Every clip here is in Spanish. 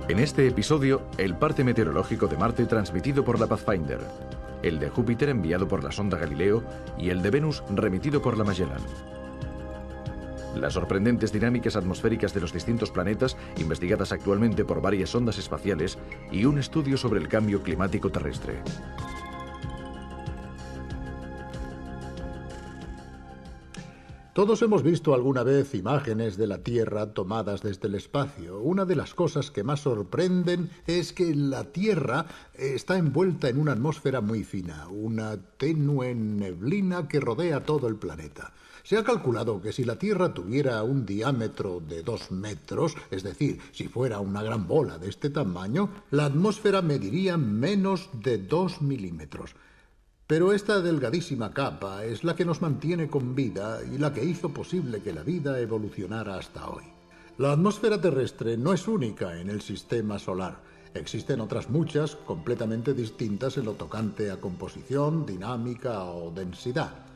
En este episodio, el parte meteorológico de Marte transmitido por la Pathfinder, el de Júpiter enviado por la sonda Galileo y el de Venus remitido por la Magellan. Las sorprendentes dinámicas atmosféricas de los distintos planetas, investigadas actualmente por varias sondas espaciales, y un estudio sobre el cambio climático terrestre. Todos hemos visto alguna vez imágenes de la Tierra tomadas desde el espacio. Una de las cosas que más sorprenden es que la Tierra está envuelta en una atmósfera muy fina, una tenue neblina que rodea todo el planeta. Se ha calculado que si la Tierra tuviera un diámetro de 2 metros, es decir, si fuera una gran bola de este tamaño, la atmósfera mediría menos de 2 milímetros. Pero esta delgadísima capa es la que nos mantiene con vida y la que hizo posible que la vida evolucionara hasta hoy. La atmósfera terrestre no es única en el sistema solar. Existen otras muchas completamente distintas en lo tocante a composición, dinámica o densidad.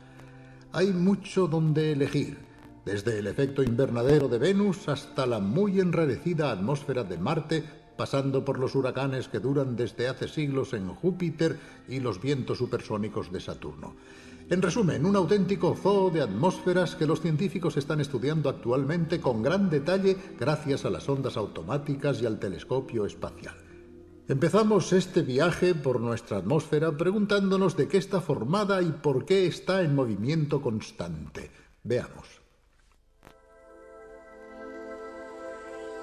Hay mucho donde elegir, desde el efecto invernadero de Venus hasta la muy enrarecida atmósfera de Marte, pasando por los huracanes que duran desde hace siglos en Júpiter y los vientos supersónicos de Saturno. En resumen, un auténtico zoo de atmósferas que los científicos están estudiando actualmente con gran detalle gracias a las ondas automáticas y al telescopio espacial. Empezamos este viaje por nuestra atmósfera preguntándonos de qué está formada y por qué está en movimiento constante. Veamos.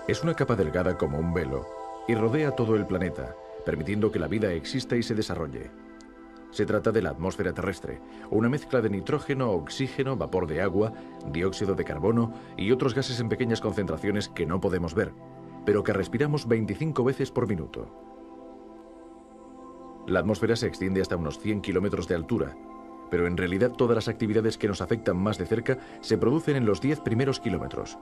Es una capa delgada como un velo y rodea todo el planeta, permitiendo que la vida exista y se desarrolle. Se trata de la atmósfera terrestre, una mezcla de nitrógeno, oxígeno, vapor de agua, dióxido de carbono y otros gases en pequeñas concentraciones que no podemos ver, pero que respiramos 25 veces por minuto. La atmósfera se extiende hasta unos 100 kilómetros de altura, pero en realidad todas las actividades que nos afectan más de cerca se producen en los 10 primeros kilómetros.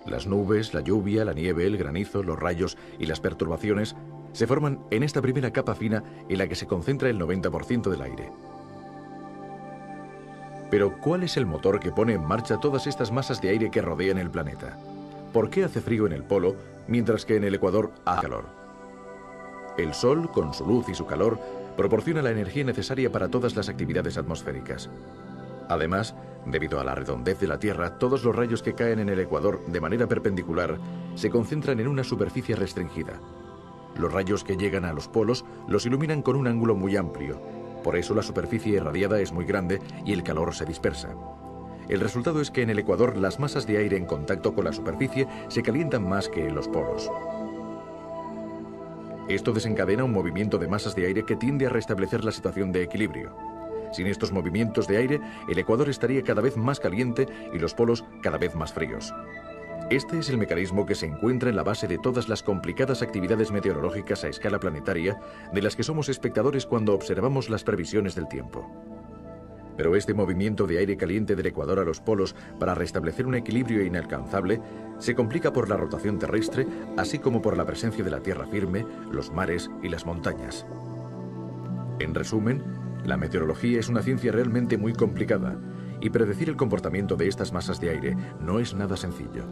Las nubes, la lluvia, la nieve, el granizo, los rayos y las perturbaciones se forman en esta primera capa fina en la que se concentra el 90% del aire. Pero, ¿cuál es el motor que pone en marcha todas estas masas de aire que rodean el planeta? ¿Por qué hace frío en el polo, mientras que en el ecuador hace calor? El Sol, con su luz y su calor, proporciona la energía necesaria para todas las actividades atmosféricas. Además, debido a la redondez de la Tierra, todos los rayos que caen en el ecuador de manera perpendicular se concentran en una superficie restringida. Los rayos que llegan a los polos los iluminan con un ángulo muy amplio. Por eso la superficie irradiada es muy grande y el calor se dispersa. El resultado es que en el ecuador las masas de aire en contacto con la superficie se calientan más que en los polos. Esto desencadena un movimiento de masas de aire que tiende a restablecer la situación de equilibrio. Sin estos movimientos de aire, el ecuador estaría cada vez más caliente y los polos cada vez más fríos. Este es el mecanismo que se encuentra en la base de todas las complicadas actividades meteorológicas a escala planetaria de las que somos espectadores cuando observamos las previsiones del tiempo. Pero este movimiento de aire caliente del ecuador a los polos para restablecer un equilibrio inalcanzable se complica por la rotación terrestre, así como por la presencia de la tierra firme, los mares y las montañas. En resumen, la meteorología es una ciencia realmente muy complicada y predecir el comportamiento de estas masas de aire no es nada sencillo.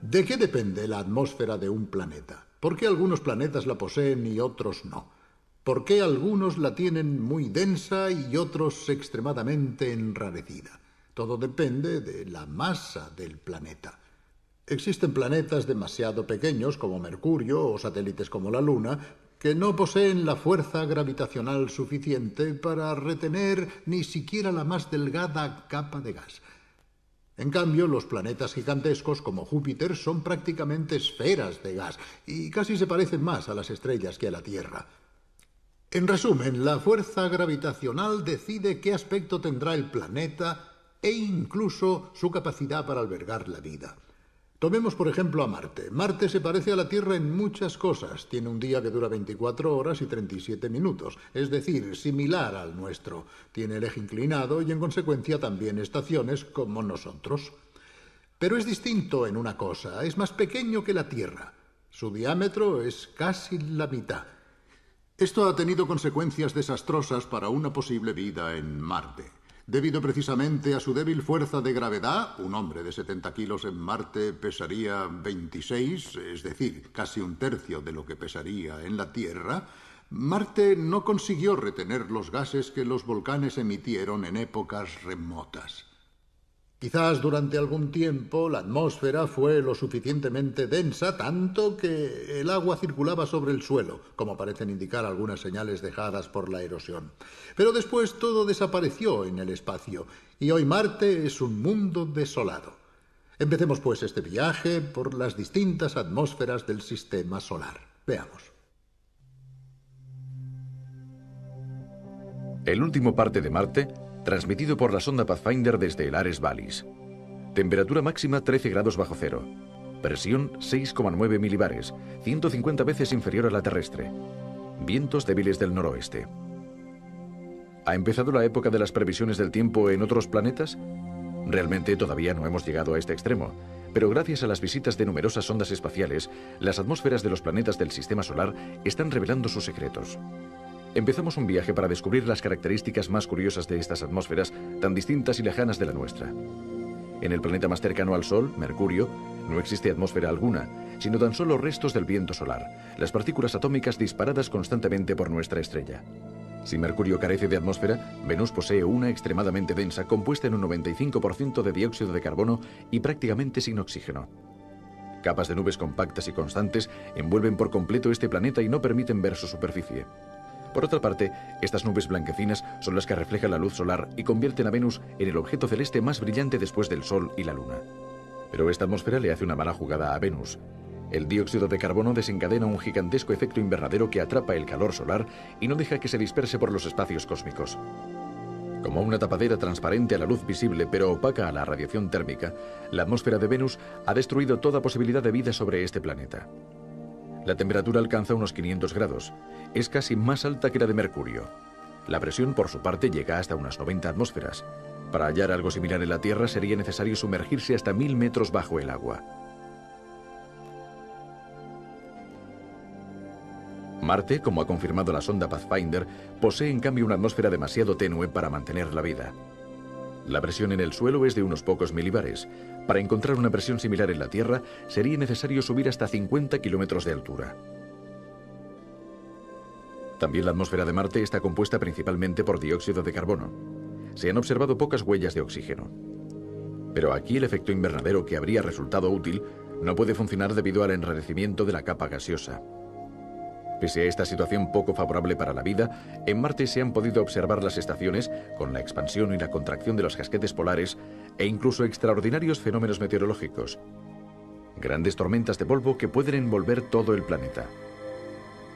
¿De qué depende la atmósfera de un planeta? ¿Por qué algunos planetas la poseen y otros no? ¿Por qué algunos la tienen muy densa y otros extremadamente enrarecida? Todo depende de la masa del planeta. Existen planetas demasiado pequeños como Mercurio o satélites como la Luna que no poseen la fuerza gravitacional suficiente para retener ni siquiera la más delgada capa de gas. En cambio, los planetas gigantescos como Júpiter son prácticamente esferas de gas y casi se parecen más a las estrellas que a la Tierra. En resumen, la fuerza gravitacional decide qué aspecto tendrá el planeta e incluso su capacidad para albergar la vida. Tomemos por ejemplo a Marte. Marte se parece a la Tierra en muchas cosas. Tiene un día que dura 24 horas y 37 minutos, es decir, similar al nuestro. Tiene el eje inclinado y en consecuencia también estaciones como nosotros. Pero es distinto en una cosa, es más pequeño que la Tierra. Su diámetro es casi la mitad. Esto ha tenido consecuencias desastrosas para una posible vida en Marte. Debido precisamente a su débil fuerza de gravedad, un hombre de 70 kilos en Marte pesaría 26, es decir, casi un tercio de lo que pesaría en la Tierra. Marte no consiguió retener los gases que los volcanes emitieron en épocas remotas. Quizás durante algún tiempo la atmósfera fue lo suficientemente densa, tanto que el agua circulaba sobre el suelo, como parecen indicar algunas señales dejadas por la erosión. Pero después todo desapareció en el espacio, y hoy Marte es un mundo desolado. Empecemos pues este viaje por las distintas atmósferas del sistema solar. Veamos. El último parte de Marte, transmitido por la sonda Pathfinder desde el Ares Vallis. Temperatura máxima 13 grados bajo cero. Presión 6,9 milibares, 150 veces inferior a la terrestre. Vientos débiles del noroeste. ¿Ha empezado la época de las previsiones del tiempo en otros planetas? Realmente todavía no hemos llegado a este extremo, pero gracias a las visitas de numerosas sondas espaciales, las atmósferas de los planetas del sistema solar están revelando sus secretos. Empezamos un viaje para descubrir las características más curiosas de estas atmósferas tan distintas y lejanas de la nuestra. En el planeta más cercano al Sol, Mercurio, no existe atmósfera alguna, sino tan solo restos del viento solar, las partículas atómicas disparadas constantemente por nuestra estrella. Si Mercurio carece de atmósfera, Venus posee una extremadamente densa, compuesta en un 95% de dióxido de carbono y prácticamente sin oxígeno. Capas de nubes compactas y constantes envuelven por completo este planeta y no permiten ver su superficie. Por otra parte, estas nubes blanquecinas son las que reflejan la luz solar y convierten a Venus en el objeto celeste más brillante después del Sol y la Luna. Pero esta atmósfera le hace una mala jugada a Venus. El dióxido de carbono desencadena un gigantesco efecto invernadero que atrapa el calor solar y no deja que se disperse por los espacios cósmicos. Como una tapadera transparente a la luz visible pero opaca a la radiación térmica, la atmósfera de Venus ha destruido toda posibilidad de vida sobre este planeta. La temperatura alcanza unos 500 grados. Es casi más alta que la de Mercurio. La presión, por su parte, llega hasta unas 90 atmósferas. Para hallar algo similar en la Tierra sería necesario sumergirse hasta 1000 metros bajo el agua. Marte, como ha confirmado la sonda Pathfinder, posee en cambio una atmósfera demasiado tenue para mantener la vida. La presión en el suelo es de unos pocos milibares. Para encontrar una presión similar en la Tierra, sería necesario subir hasta 50 kilómetros de altura. También la atmósfera de Marte está compuesta principalmente por dióxido de carbono. Se han observado pocas huellas de oxígeno. Pero aquí el efecto invernadero que habría resultado útil no puede funcionar debido al enrarecimiento de la capa gaseosa. Pese a esta situación poco favorable para la vida, en Marte se han podido observar las estaciones con la expansión y la contracción de los casquetes polares e incluso extraordinarios fenómenos meteorológicos. Grandes tormentas de polvo que pueden envolver todo el planeta.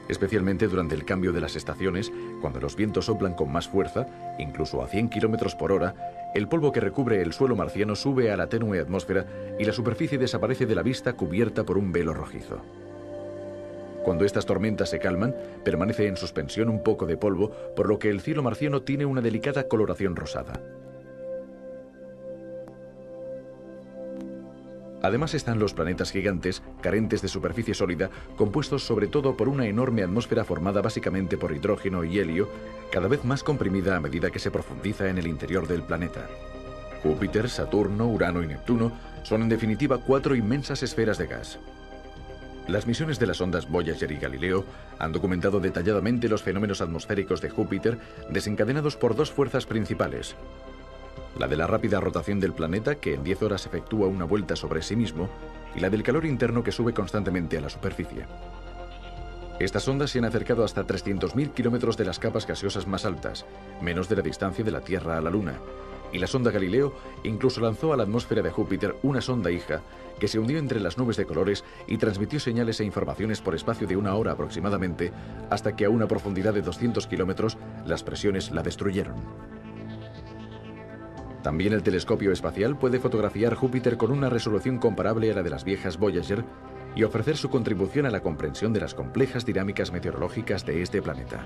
Especialmente durante el cambio de las estaciones, cuando los vientos soplan con más fuerza, incluso a 100 kilómetros por hora, el polvo que recubre el suelo marciano sube a la tenue atmósfera y la superficie desaparece de la vista cubierta por un velo rojizo. Cuando estas tormentas se calman, permanece en suspensión un poco de polvo, por lo que el cielo marciano tiene una delicada coloración rosada. Además están los planetas gigantes, carentes de superficie sólida, compuestos sobre todo por una enorme atmósfera formada básicamente por hidrógeno y helio, cada vez más comprimida a medida que se profundiza en el interior del planeta. Júpiter, Saturno, Urano y Neptuno son en definitiva 4 inmensas esferas de gas. Las misiones de las ondas Voyager y Galileo han documentado detalladamente los fenómenos atmosféricos de Júpiter desencadenados por dos fuerzas principales. La de la rápida rotación del planeta, que en 10 horas efectúa una vuelta sobre sí mismo, y la del calor interno que sube constantemente a la superficie. Estas ondas se han acercado hasta 300.000 kilómetros de las capas gaseosas más altas, menos de la distancia de la Tierra a la Luna, y la sonda Galileo incluso lanzó a la atmósfera de Júpiter una sonda hija que se hundió entre las nubes de colores y transmitió señales e informaciones por espacio de 1 hora aproximadamente, hasta que a una profundidad de 200 kilómetros las presiones la destruyeron. También el telescopio espacial puede fotografiar Júpiter con una resolución comparable a la de las viejas Voyager y ofrecer su contribución a la comprensión de las complejas dinámicas meteorológicas de este planeta.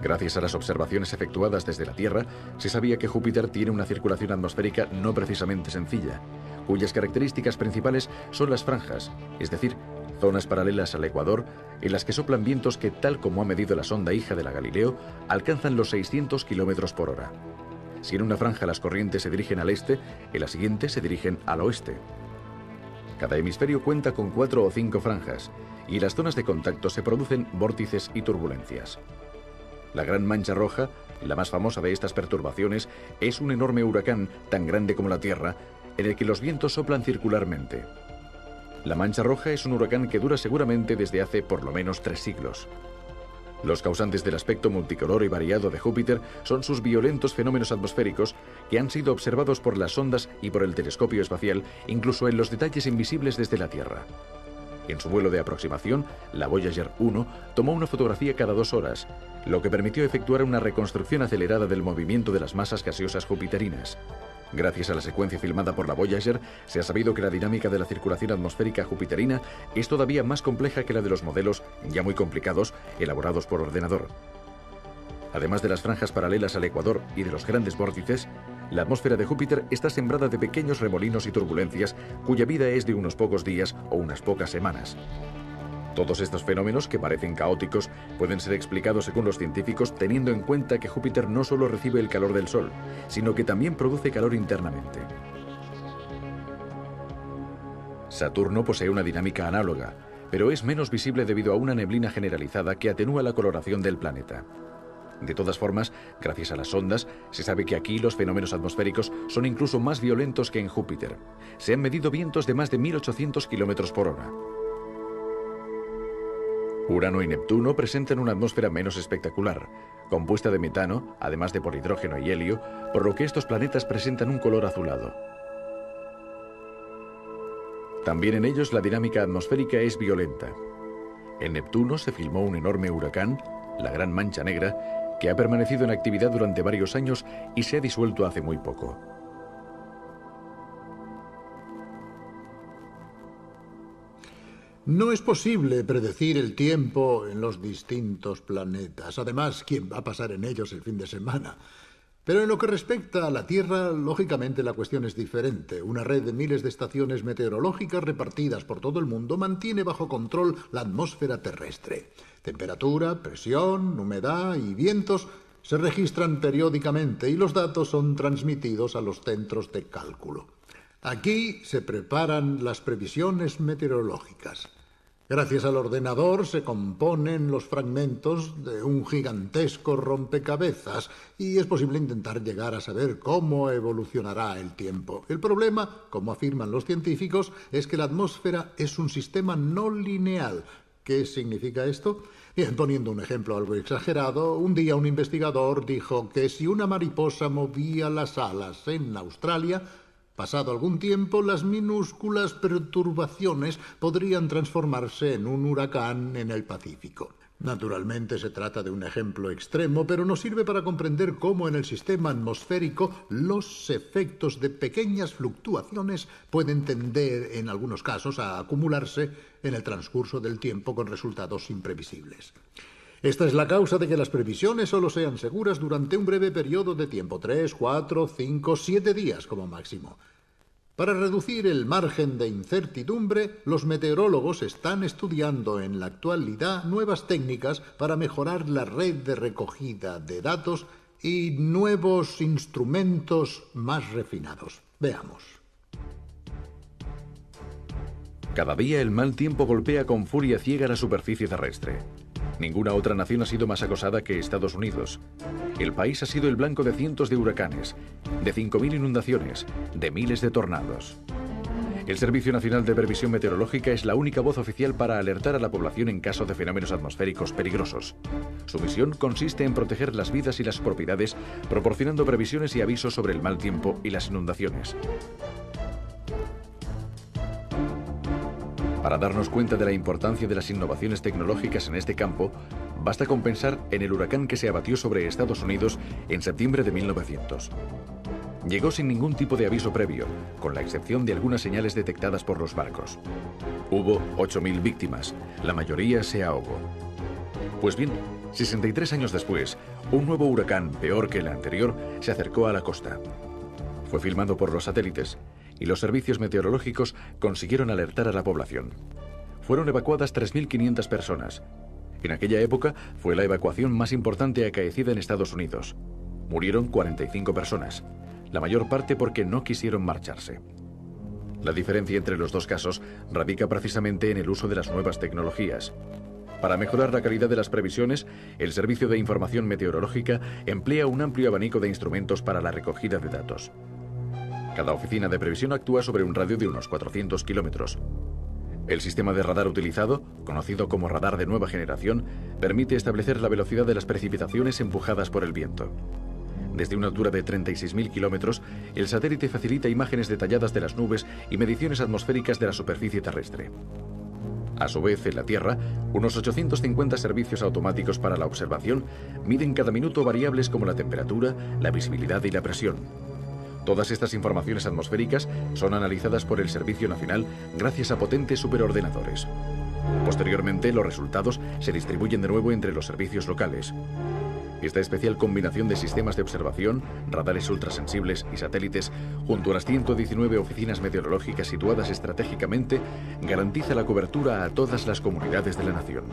Gracias a las observaciones efectuadas desde la Tierra, se sabía que Júpiter tiene una circulación atmosférica no precisamente sencilla, cuyas características principales son las franjas, es decir, zonas paralelas al ecuador, en las que soplan vientos que, tal como ha medido la sonda hija de la Galileo, alcanzan los 600 kilómetros por hora. Si en una franja las corrientes se dirigen al este, en la siguiente se dirigen al oeste. Cada hemisferio cuenta con 4 o 5 franjas, y en las zonas de contacto se producen vórtices y turbulencias. La Gran Mancha Roja, la más famosa de estas perturbaciones, es un enorme huracán tan grande como la Tierra, en el que los vientos soplan circularmente. La Mancha Roja es un huracán que dura seguramente desde hace por lo menos 3 siglos. Los causantes del aspecto multicolor y variado de Júpiter son sus violentos fenómenos atmosféricos que han sido observados por las sondas y por el telescopio espacial, incluso en los detalles invisibles desde la Tierra. En su vuelo de aproximación, la Voyager 1 tomó una fotografía cada 2 horas, lo que permitió efectuar una reconstrucción acelerada del movimiento de las masas gaseosas jupiterinas. Gracias a la secuencia filmada por la Voyager, se ha sabido que la dinámica de la circulación atmosférica jupiterina es todavía más compleja que la de los modelos, ya muy complicados, elaborados por ordenador. Además de las franjas paralelas al ecuador y de los grandes vórtices, la atmósfera de Júpiter está sembrada de pequeños remolinos y turbulencias cuya vida es de unos pocos días o unas pocas semanas. Todos estos fenómenos, que parecen caóticos, pueden ser explicados según los científicos teniendo en cuenta que Júpiter no solo recibe el calor del Sol, sino que también produce calor internamente. Saturno posee una dinámica análoga, pero es menos visible debido a una neblina generalizada que atenúa la coloración del planeta. De todas formas, gracias a las sondas, se sabe que aquí los fenómenos atmosféricos son incluso más violentos que en Júpiter. Se han medido vientos de más de 1800 km por hora. Urano y Neptuno presentan una atmósfera menos espectacular, compuesta de metano, además de por hidrógeno y helio, por lo que estos planetas presentan un color azulado. También en ellos la dinámica atmosférica es violenta. En Neptuno se filmó un enorme huracán, la Gran Mancha Negra, que ha permanecido en actividad durante varios años y se ha disuelto hace muy poco. No es posible predecir el tiempo en los distintos planetas. Además, ¿quién va a pasar en ellos el fin de semana? Pero en lo que respecta a la Tierra, lógicamente la cuestión es diferente. Una red de miles de estaciones meteorológicas repartidas por todo el mundo mantiene bajo control la atmósfera terrestre. Temperatura, presión, humedad y vientos se registran periódicamente y los datos son transmitidos a los centros de cálculo. Aquí se preparan las previsiones meteorológicas. Gracias al ordenador se componen los fragmentos de un gigantesco rompecabezas y es posible intentar llegar a saber cómo evolucionará el tiempo. El problema, como afirman los científicos, es que la atmósfera es un sistema no lineal. ¿Qué significa esto? Bien, poniendo un ejemplo algo exagerado, un día un investigador dijo que si una mariposa movía las alas en Australia, pasado algún tiempo, las minúsculas perturbaciones podrían transformarse en un huracán en el Pacífico. Naturalmente se trata de un ejemplo extremo, pero nos sirve para comprender cómo en el sistema atmosférico los efectos de pequeñas fluctuaciones pueden tender, en algunos casos, a acumularse en el transcurso del tiempo con resultados imprevisibles. Esta es la causa de que las previsiones solo sean seguras durante un breve periodo de tiempo, 3, 4, 5, 7 días como máximo. Para reducir el margen de incertidumbre, los meteorólogos están estudiando en la actualidad nuevas técnicas para mejorar la red de recogida de datos y nuevos instrumentos más refinados. Veamos. Cada día el mal tiempo golpea con furia ciega la superficie terrestre. Ninguna otra nación ha sido más acosada que Estados Unidos. El país ha sido el blanco de cientos de huracanes, de 5.000 inundaciones, de miles de tornados. El Servicio Nacional de Previsión Meteorológica es la única voz oficial para alertar a la población en caso de fenómenos atmosféricos peligrosos. Su misión consiste en proteger las vidas y las propiedades, proporcionando previsiones y avisos sobre el mal tiempo y las inundaciones. Para darnos cuenta de la importancia de las innovaciones tecnológicas en este campo, basta con pensar en el huracán que se abatió sobre Estados Unidos en septiembre de 1900. Llegó sin ningún tipo de aviso previo, con la excepción de algunas señales detectadas por los barcos. Hubo 8.000 víctimas, la mayoría se ahogó. Pues bien, 63 años después, un nuevo huracán, peor que el anterior, se acercó a la costa. Fue filmado por los satélites y los servicios meteorológicos consiguieron alertar a la población. Fueron evacuadas 3.500 personas. En aquella época fue la evacuación más importante acaecida en Estados Unidos. Murieron 45 personas, la mayor parte porque no quisieron marcharse. La diferencia entre los dos casos radica precisamente en el uso de las nuevas tecnologías. Para mejorar la calidad de las previsiones, el Servicio de Información Meteorológica emplea un amplio abanico de instrumentos para la recogida de datos. Cada oficina de previsión actúa sobre un radio de unos 400 kilómetros. El sistema de radar utilizado, conocido como radar de nueva generación, permite establecer la velocidad de las precipitaciones empujadas por el viento. Desde una altura de 36.000 kilómetros, el satélite facilita imágenes detalladas de las nubes y mediciones atmosféricas de la superficie terrestre. A su vez, en la Tierra, unos 850 servicios automáticos para la observación miden cada minuto variables como la temperatura, la visibilidad y la presión. Todas estas informaciones atmosféricas son analizadas por el Servicio Nacional gracias a potentes superordenadores. Posteriormente, los resultados se distribuyen de nuevo entre los servicios locales. Esta especial combinación de sistemas de observación, radares ultrasensibles y satélites, junto a las 119 oficinas meteorológicas situadas estratégicamente, garantiza la cobertura a todas las comunidades de la nación.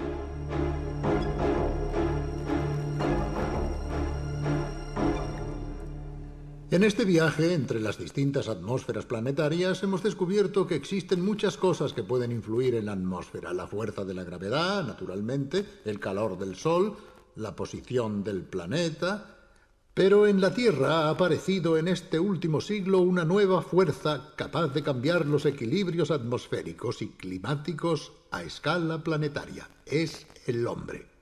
En este viaje entre las distintas atmósferas planetarias hemos descubierto que existen muchas cosas que pueden influir en la atmósfera. La fuerza de la gravedad, naturalmente, el calor del Sol, la posición del planeta, pero en la Tierra ha aparecido en este último siglo una nueva fuerza capaz de cambiar los equilibrios atmosféricos y climáticos a escala planetaria. Es el hombre.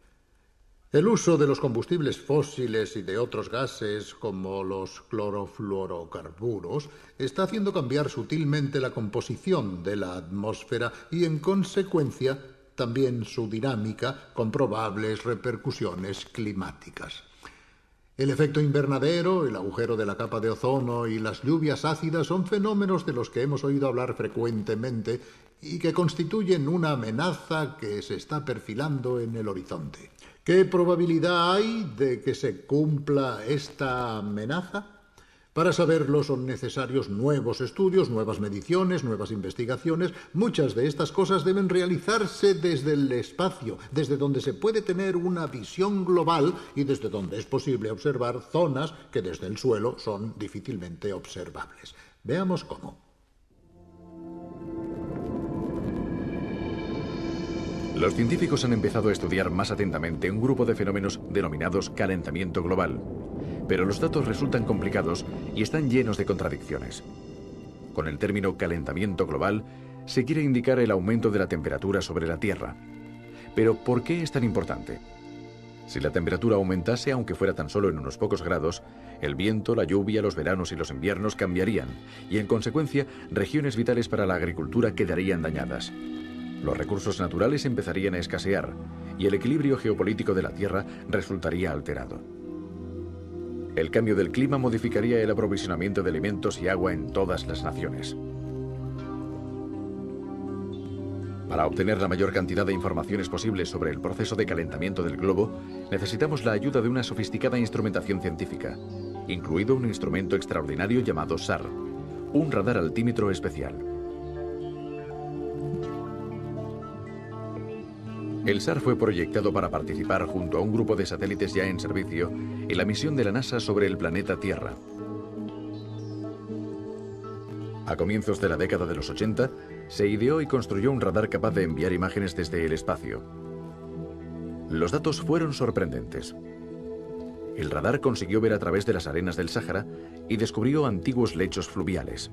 El uso de los combustibles fósiles y de otros gases como los clorofluorocarburos está haciendo cambiar sutilmente la composición de la atmósfera y, en consecuencia, también su dinámica, con probables repercusiones climáticas. El efecto invernadero, el agujero de la capa de ozono y las lluvias ácidas son fenómenos de los que hemos oído hablar frecuentemente y que constituyen una amenaza que se está perfilando en el horizonte. ¿Qué probabilidad hay de que se cumpla esta amenaza? Para saberlo son necesarios nuevos estudios, nuevas mediciones, nuevas investigaciones. Muchas de estas cosas deben realizarse desde el espacio, desde donde se puede tener una visión global y desde donde es posible observar zonas que desde el suelo son difícilmente observables. Veamos cómo. Los científicos han empezado a estudiar más atentamente un grupo de fenómenos denominados calentamiento global. Pero los datos resultan complicados y están llenos de contradicciones. Con el término calentamiento global se quiere indicar el aumento de la temperatura sobre la Tierra. Pero ¿por qué es tan importante? Si la temperatura aumentase, aunque fuera tan solo en unos pocos grados, el viento, la lluvia, los veranos y los inviernos cambiarían y, en consecuencia, regiones vitales para la agricultura quedarían dañadas. Los recursos naturales empezarían a escasear y el equilibrio geopolítico de la Tierra resultaría alterado. El cambio del clima modificaría el aprovisionamiento de alimentos y agua en todas las naciones. Para obtener la mayor cantidad de informaciones posibles sobre el proceso de calentamiento del globo, necesitamos la ayuda de una sofisticada instrumentación científica, incluido un instrumento extraordinario llamado SAR, un radar altímetro especial. El SAR fue proyectado para participar junto a un grupo de satélites ya en servicio en la misión de la NASA sobre el planeta Tierra. A comienzos de la década de los 80, se ideó y construyó un radar capaz de enviar imágenes desde el espacio. Los datos fueron sorprendentes. El radar consiguió ver a través de las arenas del Sáhara y descubrió antiguos lechos fluviales.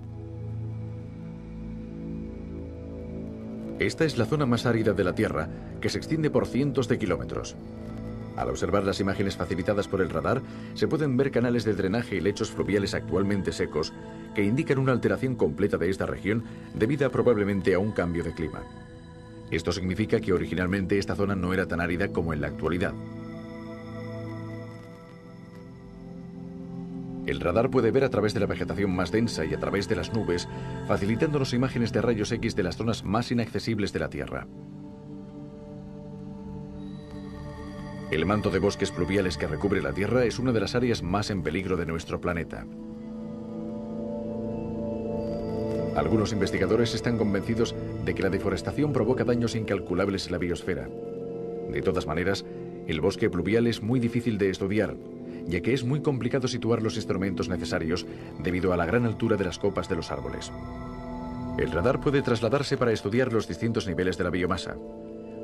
Esta es la zona más árida de la Tierra, que se extiende por cientos de kilómetros. Al observar las imágenes facilitadas por el radar, se pueden ver canales de drenaje y lechos fluviales actualmente secos, que indican una alteración completa de esta región debida probablemente a un cambio de clima. Esto significa que originalmente esta zona no era tan árida como en la actualidad. El radar puede ver a través de la vegetación más densa y a través de las nubes, facilitándonos imágenes de rayos X de las zonas más inaccesibles de la Tierra. El manto de bosques pluviales que recubre la Tierra es una de las áreas más en peligro de nuestro planeta. Algunos investigadores están convencidos de que la deforestación provoca daños incalculables en la biosfera. De todas maneras, el bosque pluvial es muy difícil de estudiar, ya que es muy complicado situar los instrumentos necesarios debido a la gran altura de las copas de los árboles. El radar puede trasladarse para estudiar los distintos niveles de la biomasa.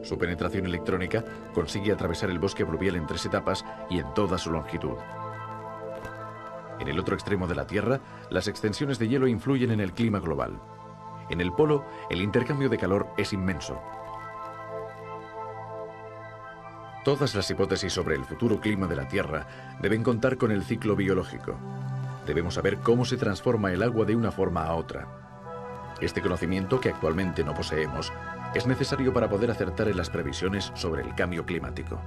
Su penetración electrónica consigue atravesar el bosque pluvial en 3 etapas y en toda su longitud. En el otro extremo de la Tierra, las extensiones de hielo influyen en el clima global. En el polo, el intercambio de calor es inmenso. Todas las hipótesis sobre el futuro clima de la Tierra deben contar con el ciclo biológico. Debemos saber cómo se transforma el agua de una forma a otra. Este conocimiento, que actualmente no poseemos, es necesario para poder acertar en las previsiones sobre el cambio climático.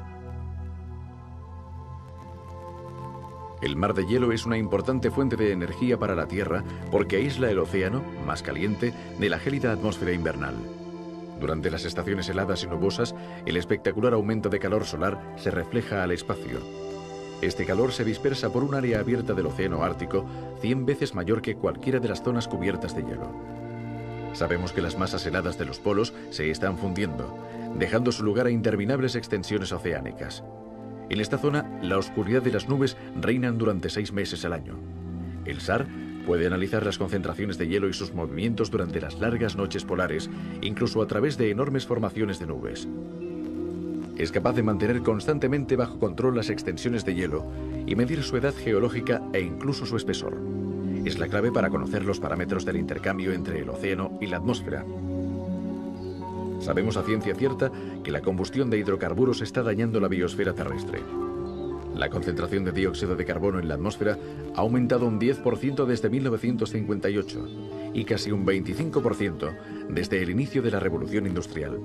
El mar de hielo es una importante fuente de energía para la Tierra porque aísla el océano, más caliente, de la gélida atmósfera invernal. Durante las estaciones heladas y nubosas, el espectacular aumento de calor solar se refleja al espacio. Este calor se dispersa por un área abierta del océano Ártico 100 veces mayor que cualquiera de las zonas cubiertas de hielo. Sabemos que las masas heladas de los polos se están fundiendo, dejando su lugar a interminables extensiones oceánicas. En esta zona, la oscuridad de las nubes reinan durante 6 meses al año. El SAR puede analizar las concentraciones de hielo y sus movimientos durante las largas noches polares, incluso a través de enormes formaciones de nubes. Es capaz de mantener constantemente bajo control las extensiones de hielo y medir su edad geológica e incluso su espesor. Es la clave para conocer los parámetros del intercambio entre el océano y la atmósfera. Sabemos a ciencia cierta que la combustión de hidrocarburos está dañando la biosfera terrestre. La concentración de dióxido de carbono en la atmósfera ha aumentado un 10% desde 1958 y casi un 25% desde el inicio de la revolución industrial.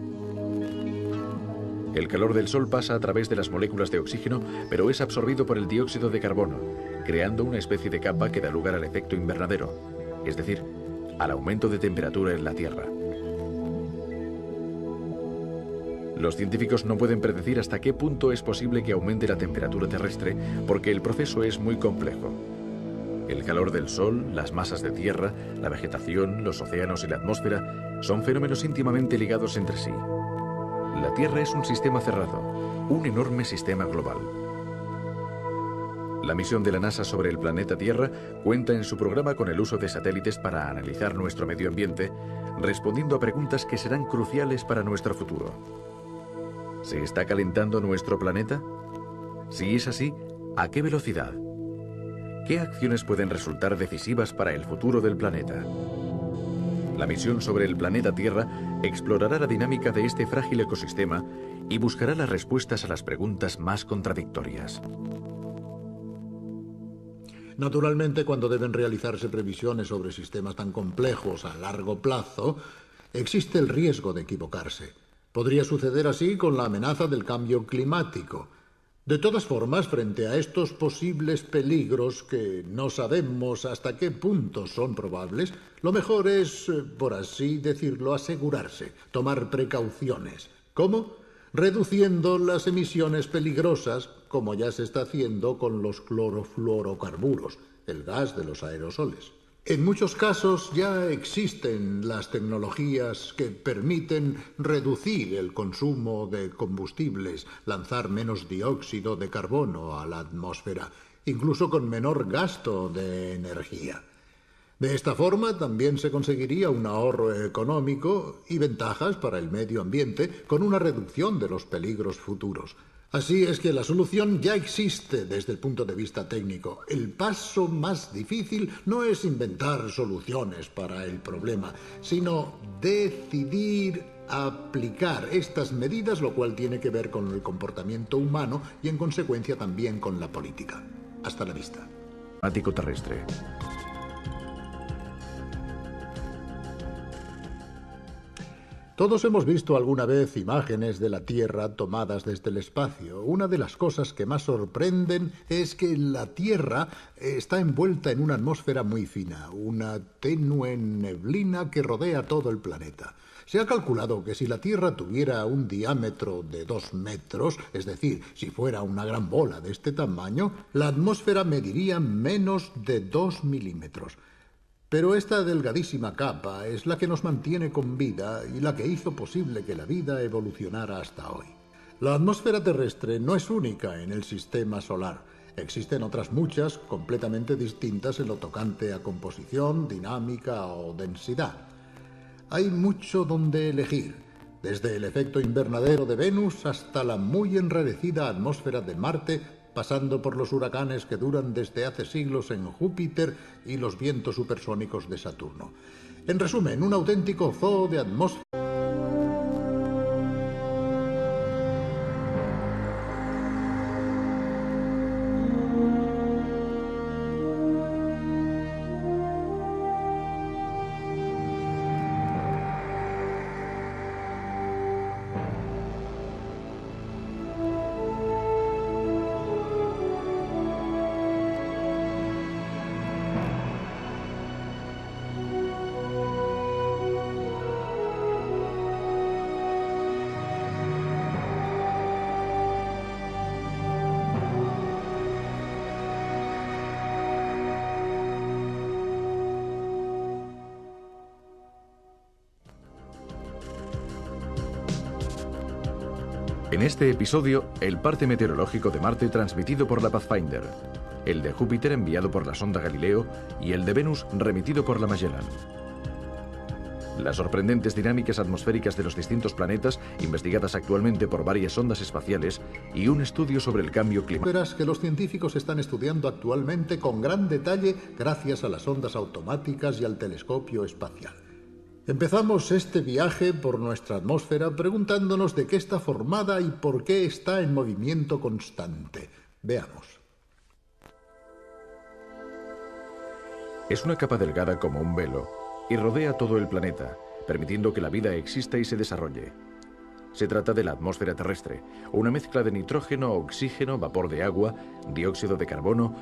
El calor del Sol pasa a través de las moléculas de oxígeno, pero es absorbido por el dióxido de carbono, creando una especie de capa que da lugar al efecto invernadero, es decir, al aumento de temperatura en la Tierra. Los científicos no pueden predecir hasta qué punto es posible que aumente la temperatura terrestre porque el proceso es muy complejo. El calor del Sol, las masas de tierra, la vegetación, los océanos y la atmósfera son fenómenos íntimamente ligados entre sí. La Tierra es un sistema cerrado, un enorme sistema global. La misión de la NASA sobre el planeta Tierra cuenta en su programa con el uso de satélites para analizar nuestro medio ambiente, respondiendo a preguntas que serán cruciales para nuestro futuro. ¿Se está calentando nuestro planeta? Si es así, ¿a qué velocidad? ¿Qué acciones pueden resultar decisivas para el futuro del planeta? La misión sobre el planeta Tierra explorará la dinámica de este frágil ecosistema y buscará las respuestas a las preguntas más contradictorias. Naturalmente, cuando deben realizarse previsiones sobre sistemas tan complejos a largo plazo, existe el riesgo de equivocarse. Podría suceder así con la amenaza del cambio climático. De todas formas, frente a estos posibles peligros que no sabemos hasta qué punto son probables, lo mejor es, por así decirlo, asegurarse, tomar precauciones. ¿Cómo? Reduciendo las emisiones peligrosas, como ya se está haciendo con los clorofluorocarburos, el gas de los aerosoles. En muchos casos ya existen las tecnologías que permiten reducir el consumo de combustibles, lanzar menos dióxido de carbono a la atmósfera, incluso con menor gasto de energía. De esta forma también se conseguiría un ahorro económico y ventajas para el medio ambiente con una reducción de los peligros futuros. Así es que la solución ya existe desde el punto de vista técnico. El paso más difícil no es inventar soluciones para el problema, sino decidir aplicar estas medidas, lo cual tiene que ver con el comportamiento humano y en consecuencia también con la política. Hasta la vista. Ático terrestre. Todos hemos visto alguna vez imágenes de la Tierra tomadas desde el espacio. Una de las cosas que más sorprenden es que la Tierra está envuelta en una atmósfera muy fina, una tenue neblina que rodea todo el planeta. Se ha calculado que si la Tierra tuviera un diámetro de 2 metros, es decir, si fuera una gran bola de este tamaño, la atmósfera mediría menos de 2 milímetros. Pero esta delgadísima capa es la que nos mantiene con vida y la que hizo posible que la vida evolucionara hasta hoy. La atmósfera terrestre no es única en el sistema solar. Existen otras muchas completamente distintas en lo tocante a composición, dinámica o densidad. Hay mucho donde elegir, desde el efecto invernadero de Venus hasta la muy enrarecida atmósfera de Marte, pasando por los huracanes que duran desde hace siglos en Júpiter y los vientos supersónicos de Saturno. En resumen, un auténtico zoo de atmósfera. En este episodio, el parte meteorológico de Marte transmitido por la Pathfinder, el de Júpiter enviado por la sonda Galileo y el de Venus remitido por la Magellan. Las sorprendentes dinámicas atmosféricas de los distintos planetas, investigadas actualmente por varias sondas espaciales, y un estudio sobre el cambio climático. Que los científicos están estudiando actualmente con gran detalle gracias a las ondas automáticas y al telescopio espacial. Empezamos este viaje por nuestra atmósfera preguntándonos de qué está formada y por qué está en movimiento constante. Veamos. Es una capa delgada como un velo y rodea todo el planeta, permitiendo que la vida exista y se desarrolle. Se trata de la atmósfera terrestre, una mezcla de nitrógeno, oxígeno, vapor de agua, dióxido de carbono